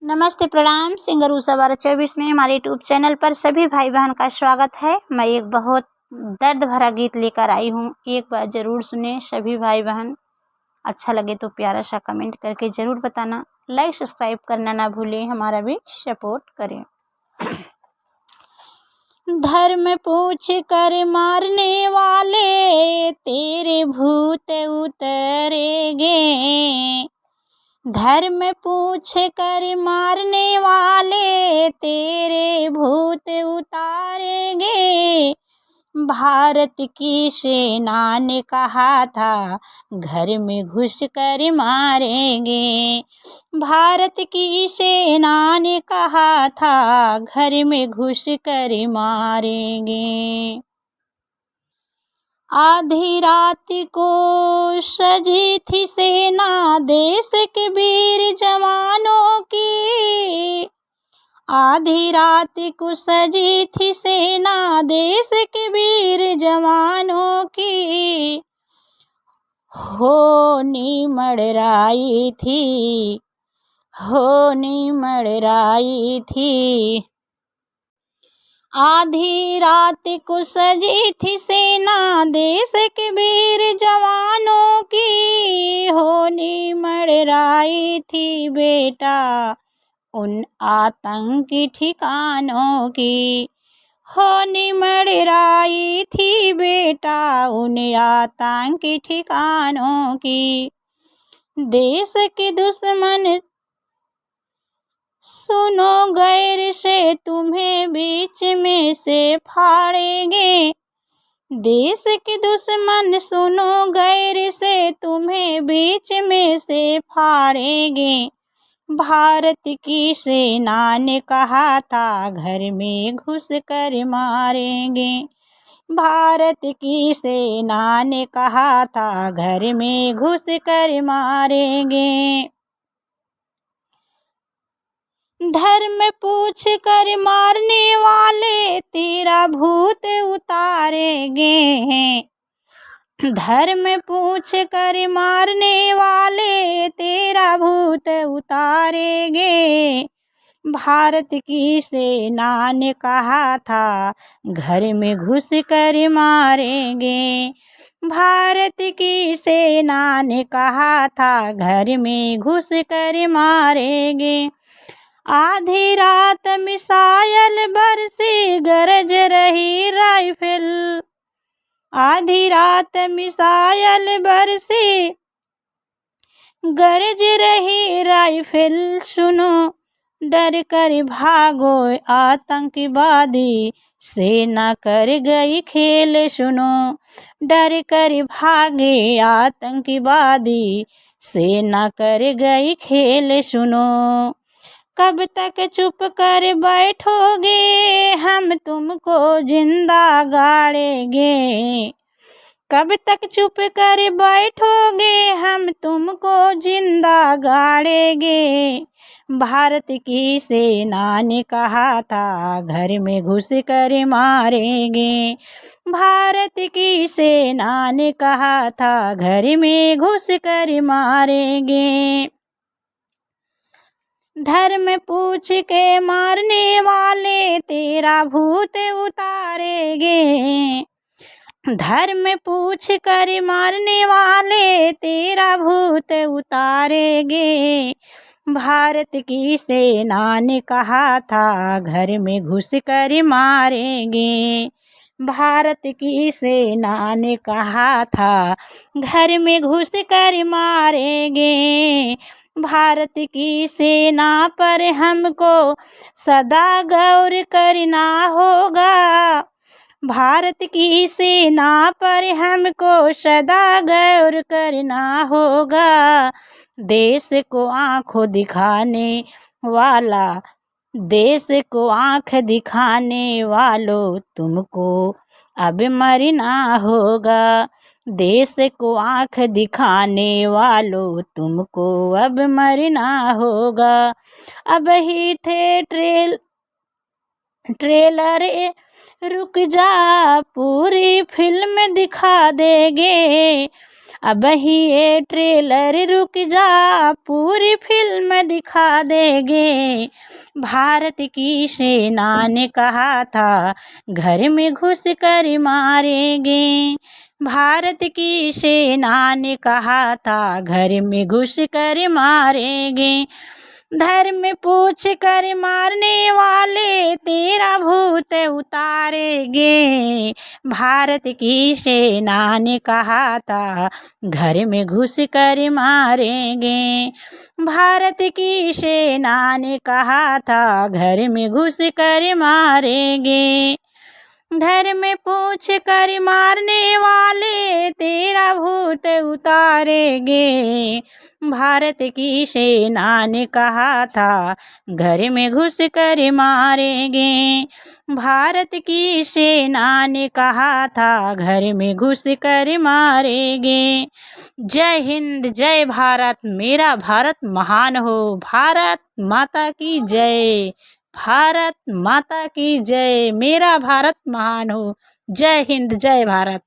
नमस्ते प्रणाम। सिंगर उषा 1224 में हमारे यूट्यूब चैनल पर सभी भाई बहन का स्वागत है। मैं एक बहुत दर्द भरा गीत लेकर आई हूँ, एक बार ज़रूर सुने सभी भाई बहन। अच्छा लगे तो प्यारा सा कमेंट करके ज़रूर बताना, लाइक सब्सक्राइब करना ना भूलें, हमारा भी सपोर्ट करें। धर्म पूछ कर मारने वाले तेरे भूत उतरेंगे, धर्म पूछ कर मारने वाले तेरे भूत उतारेंगे। भारत की सेना ने कहा था घर में घुस कर मारेंगे, भारत की सेना ने कहा था घर में घुस कर मारेंगे। आधी रात को सजी थी सेना देश के वीर जवानों की, आधी रात को सजी थी सेना देश के वीर जवानों की। होनी मड़राई थी, होनी मड़राई थी, आधी रात को सजी थी सेना देश के वीर जवानों की। होनी मड़राई थी बेटा उन आतंकी ठिकानों की, होनी मड़राई थी बेटा उन आतंकी ठिकानों की। देश के दुश्मन सुनो गैर से तुम्हें बीच में से फाड़ेंगे, देश के दुश्मन सुनो गैर से तुम्हें बीच में से फाड़ेंगे। भारत की सेना ने कहा था घर में घुस कर मारेंगे, भारत की सेना ने कहा था घर में घुस कर मारेंगे। धर्म पूछ कर मारने वाले तेरा भूत उतारेंगे, धर्म पूछ कर मारने वाले तेरा भूत उतारेंगे। भारत की सेना ने कहा था घर में घुस कर मारेंगे, भारत की सेना ने कहा था घर में घुस कर मारेंगे। आधी रात मिसाइल बरसी गरज रही राइफल, आधी रात मिसाइल बरसी गरज रही राइफल। सुनो डर कर भागो आतंकवादी सेना कर गई खेल, सुनो डर कर भागे आतंकवादी सेना कर गई खेल। सुनो कब तक चुप कर बैठोगे हम तुमको जिंदा गाड़ेंगे, कब तक चुप कर बैठोगे हम तुमको जिंदा गाड़ेंगे। भारत की सेना ने कहा था घर में घुस कर मारेंगे, भारत की सेना ने कहा था घर में घुस कर मारेंगे। धर्म पूछ के मारने वाले तेरा भूत उतारेंगे, धर्म पूछ कर मारने वाले तेरा भूत उतारेंगे। भारत की सेना ने कहा था घर में घुस कर मारेंगे, भारत की सेना ने कहा था घर में घुस कर मारेंगे। भारत की सेना पर हमको सदा गौर करना होगा, भारत की सेना पर हमको सदा गौर करना होगा। देश को आँखों दिखाने वाला, देश को आँख दिखाने वालों तुमको अब मरना होगा, देश को आँख दिखाने वालों तुमको अब मरना होगा। अब ही थे ट्रेलर रुक जा पूरी फिल्म दिखा देंगे। अब ही ये ट्रेलर रुक जा पूरी फिल्म दिखा देंगे। भारत की सेना ने कहा था घर में घुस कर मारेंगे। भारत की सेना ने कहा था घर में घुस कर मारेंगे। धर्म पूछ कर मारने वाले तेरा भूत उतारेंगे। भारत की सेना ने कहा था घर में घुस कर मारेंगे। भारत की सेना ने कहा था घर में घुस कर मारेंगे। धर्म पूछ कर मारने वाले तेरा भूत उतारेंगे। भारत की सेना ने कहा था घर में घुस कर मारेंगे। भारत की सेना ने कहा था घर में घुस कर मारेंगे। जय हिंद, जय भारत, मेरा भारत महान हो। भारत माता की जय। भारत माता की जय। मेरा भारत महान हो। जय हिंद, जय भारत।